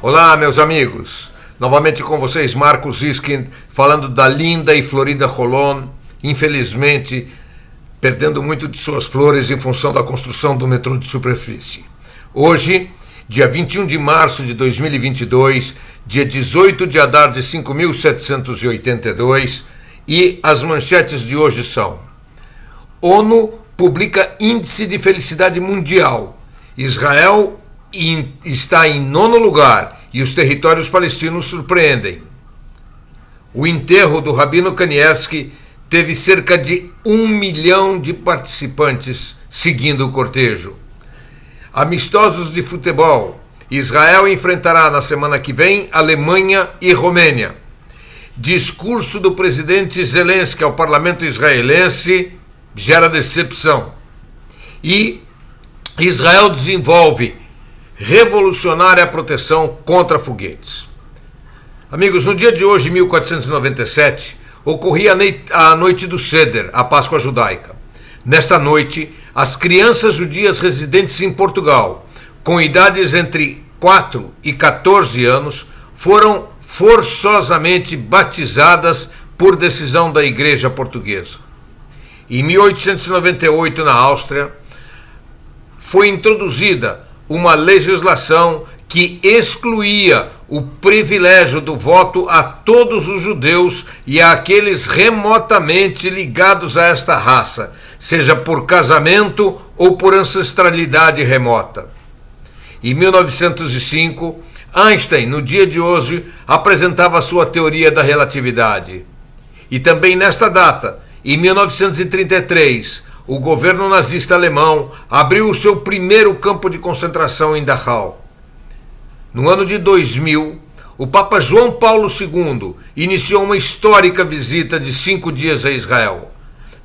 Olá, meus amigos. Novamente com vocês, Marcos Iskind, falando da linda e florida Holon, infelizmente perdendo muito de suas flores em função da construção do metrô de superfície. Hoje, dia 21 de março de 2022, dia 18 de Adar de 5.782, e as manchetes de hoje são: ONU publica Índice de Felicidade Mundial. Israel está em 9º lugar e os territórios palestinos surpreendem. O enterro do Rabino Kanievsky teve cerca de 1 milhão de participantes seguindo o cortejo. Amistosos de futebol. Israel enfrentará na semana que vem Alemanha e Romênia. Discurso do presidente Zelensky ao parlamento israelense gera decepção. E Israel desenvolve revolucionária proteção contra foguetes. Amigos, no dia de hoje, 1497, ocorria a noite do Seder, a Páscoa judaica. Nesta noite, as crianças judias residentes em Portugal, com idades entre 4 e 14 anos, foram forçosamente batizadas por decisão da Igreja Portuguesa. Em 1898, na Áustria, foi introduzida uma legislação que excluía o privilégio do voto a todos os judeus e àqueles remotamente ligados a esta raça, seja por casamento ou por ancestralidade remota. Em 1905, Einstein, no dia de hoje, apresentava sua teoria da relatividade. E também nesta data, em 1933, o governo nazista alemão abriu o seu primeiro campo de concentração em Dachau. No ano de 2000, o Papa João Paulo II iniciou uma histórica visita de 5 dias a Israel.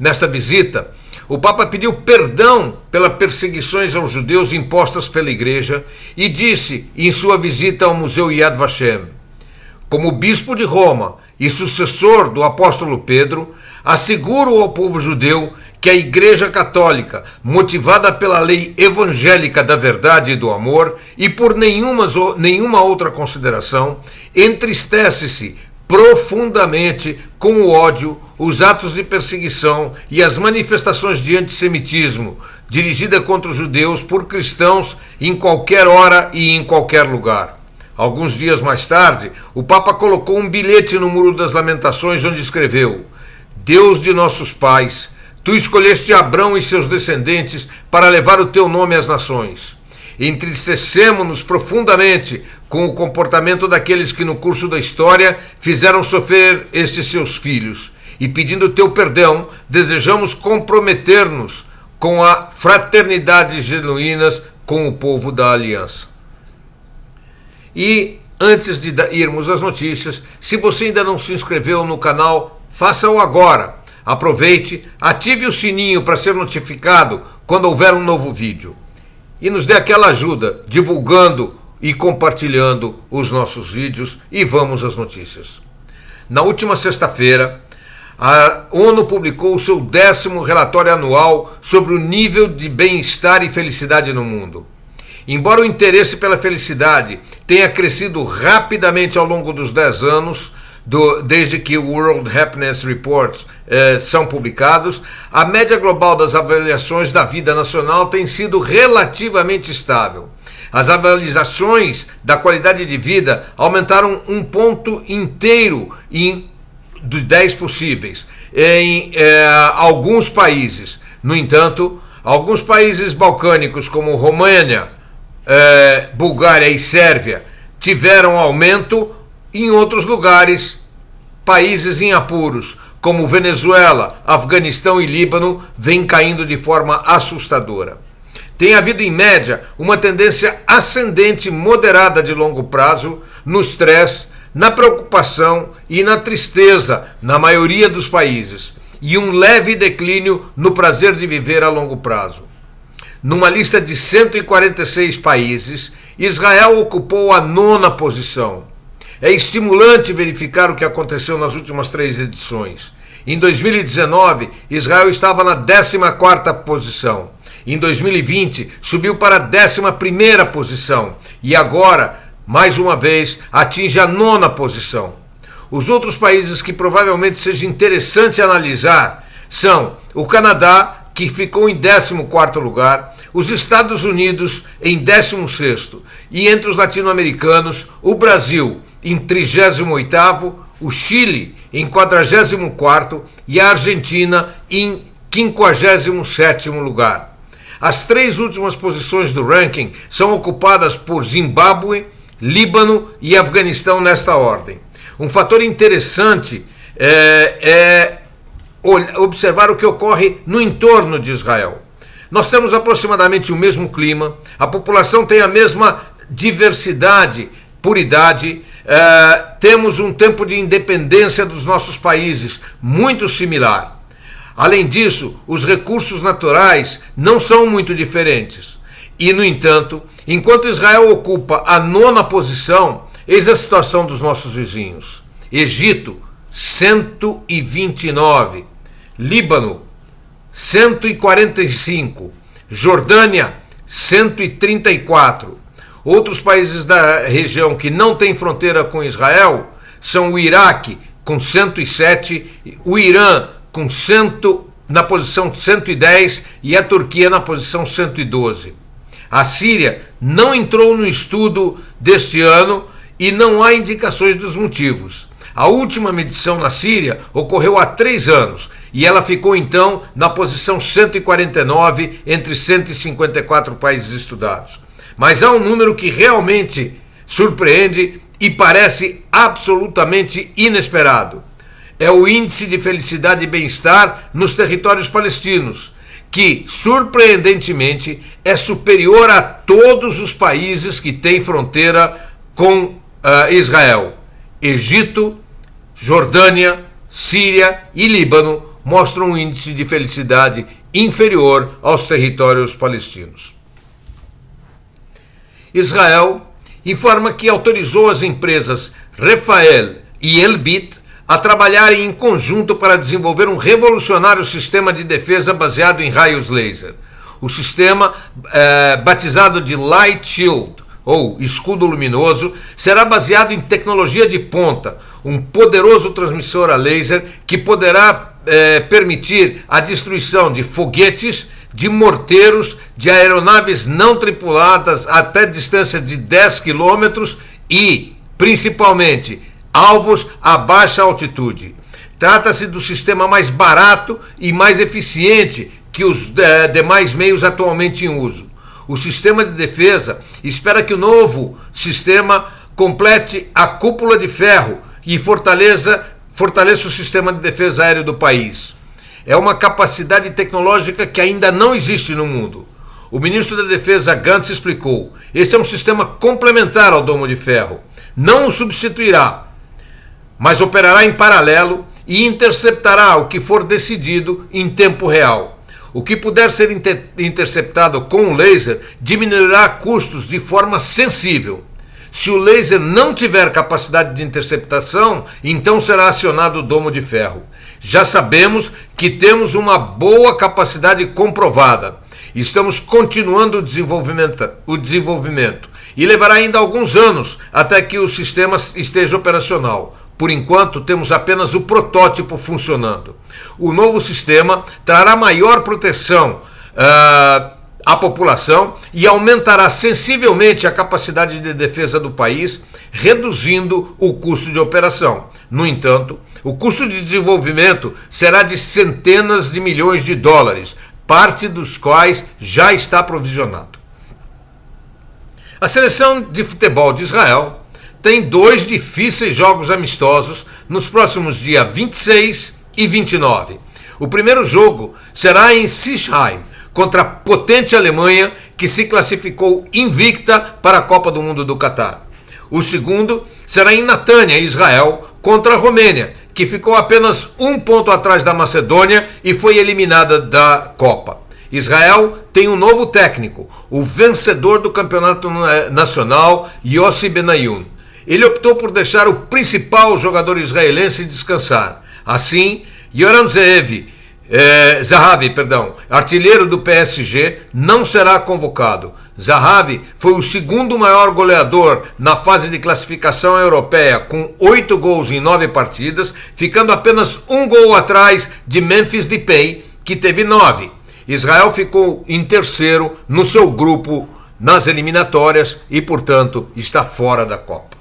Nesta visita, o Papa pediu perdão pelas perseguições aos judeus impostas pela Igreja e disse em sua visita ao Museu Yad Vashem: como bispo de Roma e sucessor do apóstolo Pedro, asseguro ao povo judeu que a Igreja Católica, motivada pela lei evangélica da verdade e do amor e por nenhuma outra consideração, entristece-se profundamente com o ódio, os atos de perseguição e as manifestações de antissemitismo dirigida contra os judeus por cristãos em qualquer hora e em qualquer lugar. Alguns dias mais tarde, o Papa colocou um bilhete no Muro das Lamentações onde escreveu: Deus de nossos pais, tu escolheste Abrão e seus descendentes para levar o teu nome às nações. Entristecemo-nos profundamente com o comportamento daqueles que no curso da história fizeram sofrer estes seus filhos. E pedindo o teu perdão, desejamos comprometer-nos com a fraternidade genuína com o povo da aliança. E antes de irmos às notícias, se você ainda não se inscreveu no canal, faça-o agora. Aproveite, ative o sininho para ser notificado quando houver um novo vídeo. E nos dê aquela ajuda, divulgando e compartilhando os nossos vídeos, e vamos às notícias. Na última sexta-feira, a ONU publicou o seu 10º relatório anual sobre o nível de bem-estar e felicidade no mundo. Embora o interesse pela felicidade tenha crescido rapidamente ao longo dos 10 anos, desde que o World Happiness Reports são publicados, a média global das avaliações da vida nacional tem sido relativamente estável. As avaliações da qualidade de vida aumentaram 1 ponto inteiro dos 10 possíveis em alguns países. No entanto, alguns países balcânicos como Romênia, Bulgária e Sérvia tiveram aumento. Em outros lugares, países em apuros, como Venezuela, Afeganistão e Líbano, vêm caindo de forma assustadora. Tem havido, em média, uma tendência ascendente moderada de longo prazo no estresse, na preocupação e na tristeza na maioria dos países, e um leve declínio no prazer de viver a longo prazo. Numa lista de 146 países, Israel ocupou a 9ª posição. É estimulante verificar o que aconteceu nas últimas 3 edições. Em 2019, Israel estava na 14ª posição. Em 2020, subiu para a 11ª posição. E agora, mais uma vez, atinge a 9ª posição. Os outros países que provavelmente seja interessante analisar são o Canadá, que ficou em 14º lugar, os Estados Unidos em 16º e entre os latino-americanos, o Brasil em 38º, o Chile em 44º e a Argentina em 57º lugar. As 3 últimas posições do ranking são ocupadas por Zimbábue, Líbano e Afeganistão nesta ordem. Um fator interessante é observar o que ocorre no entorno de Israel. Nós temos aproximadamente o mesmo clima, a população tem a mesma diversidade por idade, temos um tempo de independência dos nossos países muito similar. Além disso, os recursos naturais não são muito diferentes. E, no entanto, enquanto Israel ocupa a 9ª posição, eis a situação dos nossos vizinhos. Egito, 129. Líbano, 145. Jordânia, 134. Outros países da região que não têm fronteira com Israel são o Iraque, com 107, o Irã, com 100, na posição 110, e a Turquia na posição 112. A Síria não entrou no estudo deste ano e não há indicações dos motivos. A última medição na Síria ocorreu há 3 anos e ela ficou então na posição 149 entre 154 países estudados. Mas há um número que realmente surpreende e parece absolutamente inesperado. É o índice de felicidade e bem-estar nos territórios palestinos, que, surpreendentemente, é superior a todos os países que têm fronteira com Israel. Egito, Jordânia, Síria e Líbano mostram um índice de felicidade inferior aos territórios palestinos. Israel informa que autorizou as empresas Rafael e Elbit a trabalharem em conjunto para desenvolver um revolucionário sistema de defesa baseado em raios laser. O sistema, batizado de Light Shield, ou escudo luminoso, será baseado em tecnologia de ponta, um poderoso transmissor a laser que poderá permitir a destruição de foguetes, de morteiros, de aeronaves não tripuladas até distância de 10 quilômetros e, principalmente, alvos a baixa altitude. Trata-se do sistema mais barato e mais eficiente que os demais meios atualmente em uso. O sistema de defesa espera que o novo sistema complete a cúpula de ferro e fortaleça o sistema de defesa aéreo do país. É uma capacidade tecnológica que ainda não existe no mundo. O ministro da Defesa Gantz explicou: esse é um sistema complementar ao domo de ferro. Não o substituirá, mas operará em paralelo e interceptará o que for decidido em tempo real. O que puder ser interceptado com o laser diminuirá custos de forma sensível. Se o laser não tiver capacidade de interceptação, então será acionado o domo de ferro. Já sabemos que temos uma boa capacidade comprovada. Estamos continuando o desenvolvimento e levará ainda alguns anos até que o sistema esteja operacional. Por enquanto, temos apenas o protótipo funcionando. O novo sistema trará maior proteção à população e aumentará sensivelmente a capacidade de defesa do país, reduzindo o custo de operação. No entanto, o custo de desenvolvimento será de centenas de milhões de dólares, parte dos quais já está provisionado. A seleção de futebol de Israel tem 2 difíceis jogos amistosos nos próximos dias 26 e 29. O primeiro jogo será em Sinsheim, contra a potente Alemanha, que se classificou invicta para a Copa do Mundo do Catar. O segundo será em Natânia, Israel, contra a Romênia, que ficou apenas 1 ponto atrás da Macedônia e foi eliminada da Copa. Israel tem um novo técnico, o vencedor do campeonato nacional, Yossi Benayoun. Ele optou por deixar o principal jogador israelense descansar. Assim, Yoram Ze'ev Zahavi, artilheiro do PSG, não será convocado. Zahavi foi o segundo maior goleador na fase de classificação europeia, com 8 gols em 9 partidas, ficando apenas um gol atrás de Memphis Depay, que teve 9. Israel ficou em terceiro no seu grupo nas eliminatórias e, portanto, está fora da Copa.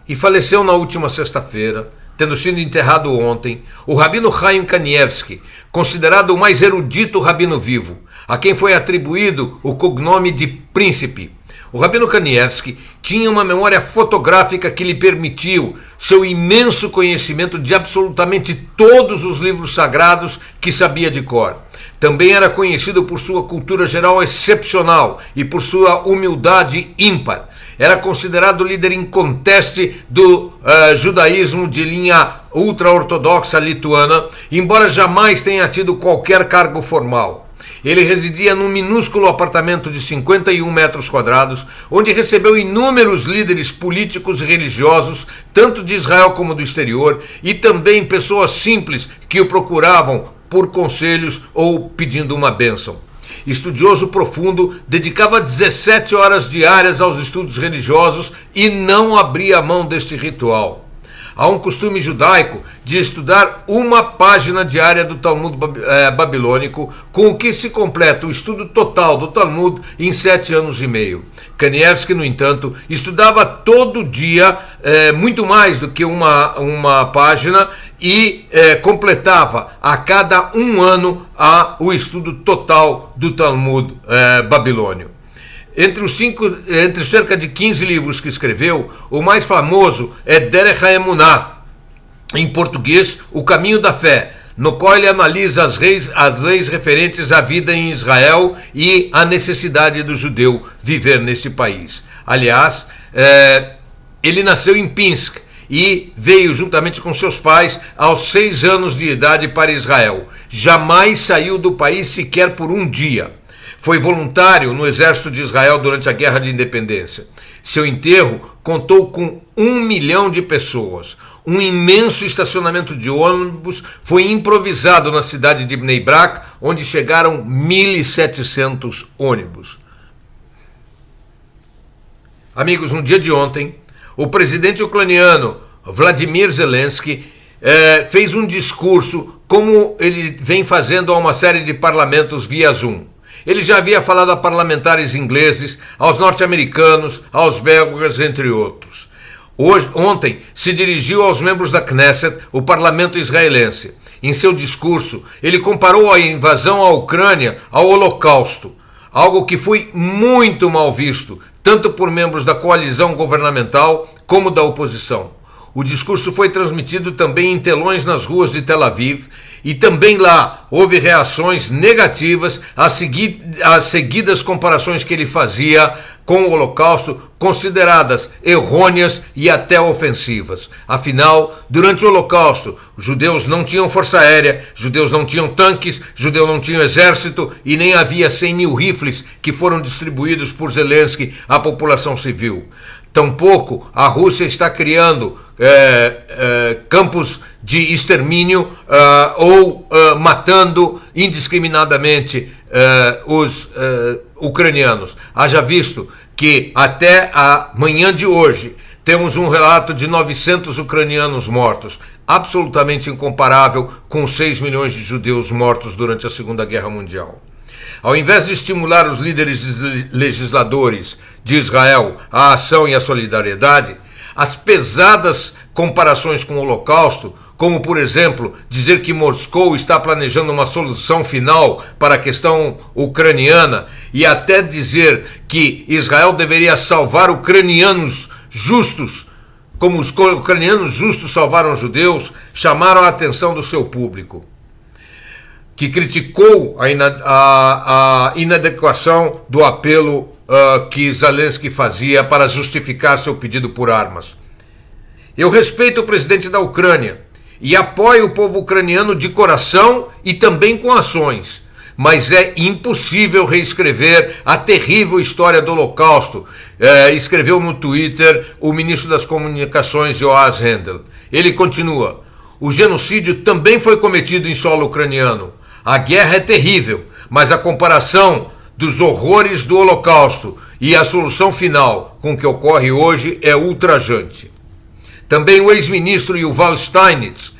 E faleceu na última sexta-feira, tendo sido enterrado ontem, o rabino Chaim Kanievsky, considerado o mais erudito rabino vivo, a quem foi atribuído o cognome de Príncipe. O rabino Kanievsky tinha uma memória fotográfica que lhe permitiu seu imenso conhecimento de absolutamente todos os livros sagrados que sabia de cor. Também era conhecido por sua cultura geral excepcional e por sua humildade ímpar. Era considerado líder inconteste do judaísmo de linha ultra-ortodoxa lituana, embora jamais tenha tido qualquer cargo formal. Ele residia num minúsculo apartamento de 51 metros quadrados, onde recebeu inúmeros líderes políticos e religiosos, tanto de Israel como do exterior, e também pessoas simples que o procuravam por conselhos ou pedindo uma bênção. Estudioso profundo, dedicava 17 horas diárias aos estudos religiosos e não abria mão deste ritual. Há um costume judaico de estudar uma página diária do Talmud babilônico, com o que se completa o estudo total do Talmud em 7 anos e meio. Kanievsky, no entanto, estudava todo dia muito mais do que uma página e completava a cada um ano o estudo total do Talmud babilônio. Entre cerca de 15 livros que escreveu, o mais famoso é Derech HaEmunah, em português, O Caminho da Fé, no qual ele analisa as leis referentes à vida em Israel e a necessidade do judeu viver neste país. Aliás, ele nasceu em Pinsk e veio juntamente com seus pais aos 6 anos de idade para Israel. Jamais saiu do país sequer por um dia. Foi voluntário no exército de Israel durante a Guerra de Independência. Seu enterro contou com 1 milhão de pessoas. Um imenso estacionamento de ônibus foi improvisado na cidade de Bnei Brak, onde chegaram 1.700 ônibus. Amigos, no dia de ontem, o presidente ucraniano Vladimir Zelensky fez um discurso como ele vem fazendo a uma série de parlamentos via Zoom. Ele já havia falado a parlamentares ingleses, aos norte-americanos, aos belgas, entre outros. Ontem se dirigiu aos membros da Knesset, o parlamento israelense. Em seu discurso, ele comparou a invasão à Ucrânia ao Holocausto, algo que foi muito mal visto, tanto por membros da coalizão governamental como da oposição. O discurso foi transmitido também em telões nas ruas de Tel Aviv, e também lá houve reações negativas às seguidas comparações que ele fazia com o Holocausto, consideradas errôneas e até ofensivas. Afinal, durante o Holocausto, os judeus não tinham força aérea, judeus não tinham tanques, judeus não tinham exército e nem havia 100 mil rifles que foram distribuídos por Zelensky à população civil. Tampouco a Rússia está criando campos de extermínio ou matando indiscriminadamente os ucranianos. Haja visto que até a manhã de hoje temos um relato de 900 ucranianos mortos, absolutamente incomparável com 6 milhões de judeus mortos durante a Segunda Guerra Mundial. Ao invés de estimular os líderes legisladores de Israel à ação e à solidariedade, as pesadas comparações com o Holocausto, como, por exemplo, dizer que Moscou está planejando uma solução final para a questão ucraniana e até dizer que Israel deveria salvar ucranianos justos, como os ucranianos justos salvaram os judeus, chamaram a atenção do seu público, que criticou a inadequação do apelo que Zelensky fazia para justificar seu pedido por armas. Eu respeito o presidente da Ucrânia e apoio o povo ucraniano de coração e também com ações, mas é impossível reescrever a terrível história do Holocausto, escreveu no Twitter o ministro das Comunicações, Yoash Hendel. Ele continua: o genocídio também foi cometido em solo ucraniano. A guerra é terrível, mas a comparação dos horrores do Holocausto e a solução final com o que ocorre hoje é ultrajante. Também o ex-ministro Yuval Steinitz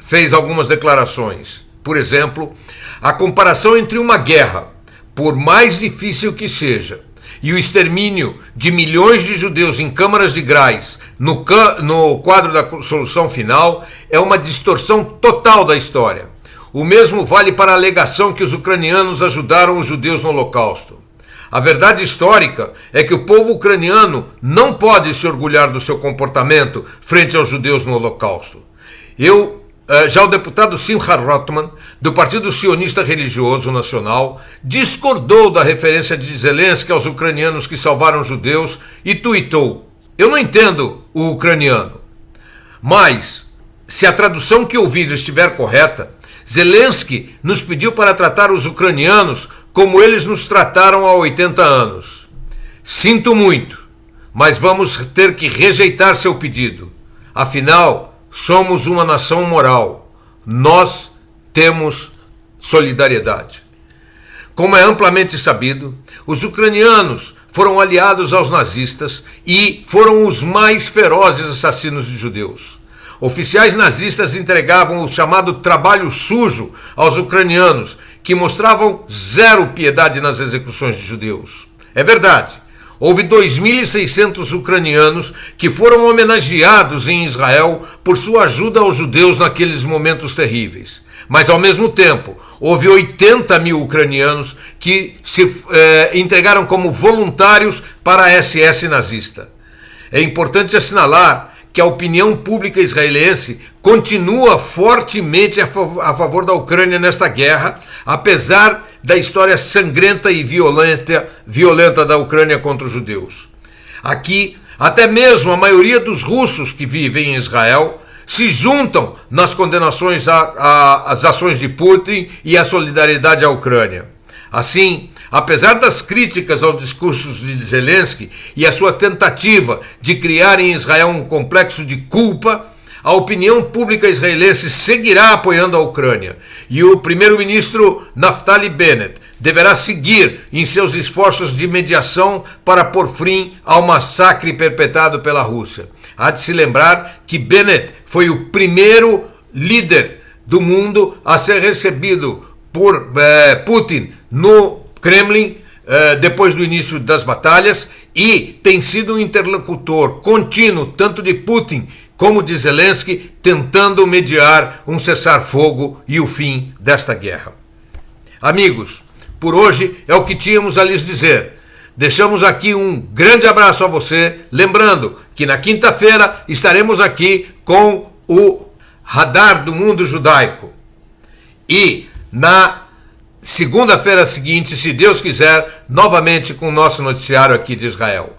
fez algumas declarações. Por exemplo, a comparação entre uma guerra, por mais difícil que seja, e o extermínio de milhões de judeus em câmaras de gás no quadro da solução final é uma distorção total da história. O mesmo vale para a alegação que os ucranianos ajudaram os judeus no Holocausto. A verdade histórica é que o povo ucraniano não pode se orgulhar do seu comportamento frente aos judeus no Holocausto. Já o deputado Simcha Rothman, do Partido Sionista Religioso Nacional, discordou da referência de Zelensky aos ucranianos que salvaram judeus e tuitou: "Eu não entendo o ucraniano, mas, se a tradução que ouvir estiver correta, Zelensky nos pediu para tratar os ucranianos como eles nos trataram há 80 anos. Sinto muito, mas vamos ter que rejeitar seu pedido. Afinal, somos uma nação moral. Nós temos solidariedade." Como é amplamente sabido, os ucranianos foram aliados aos nazistas e foram os mais ferozes assassinos de judeus. Oficiais nazistas entregavam o chamado trabalho sujo aos ucranianos, que mostravam zero piedade nas execuções de judeus. É verdade, houve 2.600 ucranianos que foram homenageados em Israel por sua ajuda aos judeus naqueles momentos terríveis. Mas, ao mesmo tempo, houve 80 mil ucranianos que se entregaram como voluntários para a SS nazista. É importante assinalar que a opinião pública israelense continua fortemente a favor da Ucrânia nesta guerra, apesar da história sangrenta e violenta da Ucrânia contra os judeus. Aqui, até mesmo a maioria dos russos que vivem em Israel se juntam nas condenações às ações de Putin e à solidariedade à Ucrânia. Assim, apesar das críticas aos discursos de Zelensky e a sua tentativa de criar em Israel um complexo de culpa, a opinião pública israelense seguirá apoiando a Ucrânia e o primeiro-ministro Naftali Bennett deverá seguir em seus esforços de mediação para pôr fim ao massacre perpetrado pela Rússia. Há de se lembrar que Bennett foi o primeiro líder do mundo a ser recebido por Putin no Kremlin depois do início das batalhas e tem sido um interlocutor contínuo tanto de Putin como de Zelensky, tentando mediar um cessar-fogo e o fim desta guerra. Amigos, por hoje é o que tínhamos a lhes dizer. Deixamos aqui um grande abraço a você, lembrando que na quinta-feira estaremos aqui com o Radar do Mundo Judaico. E na segunda-feira seguinte, se Deus quiser, novamente com o nosso noticiário aqui de Israel.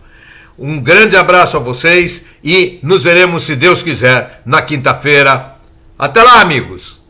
Um grande abraço a vocês e nos veremos, se Deus quiser, na quinta-feira. Até lá, amigos!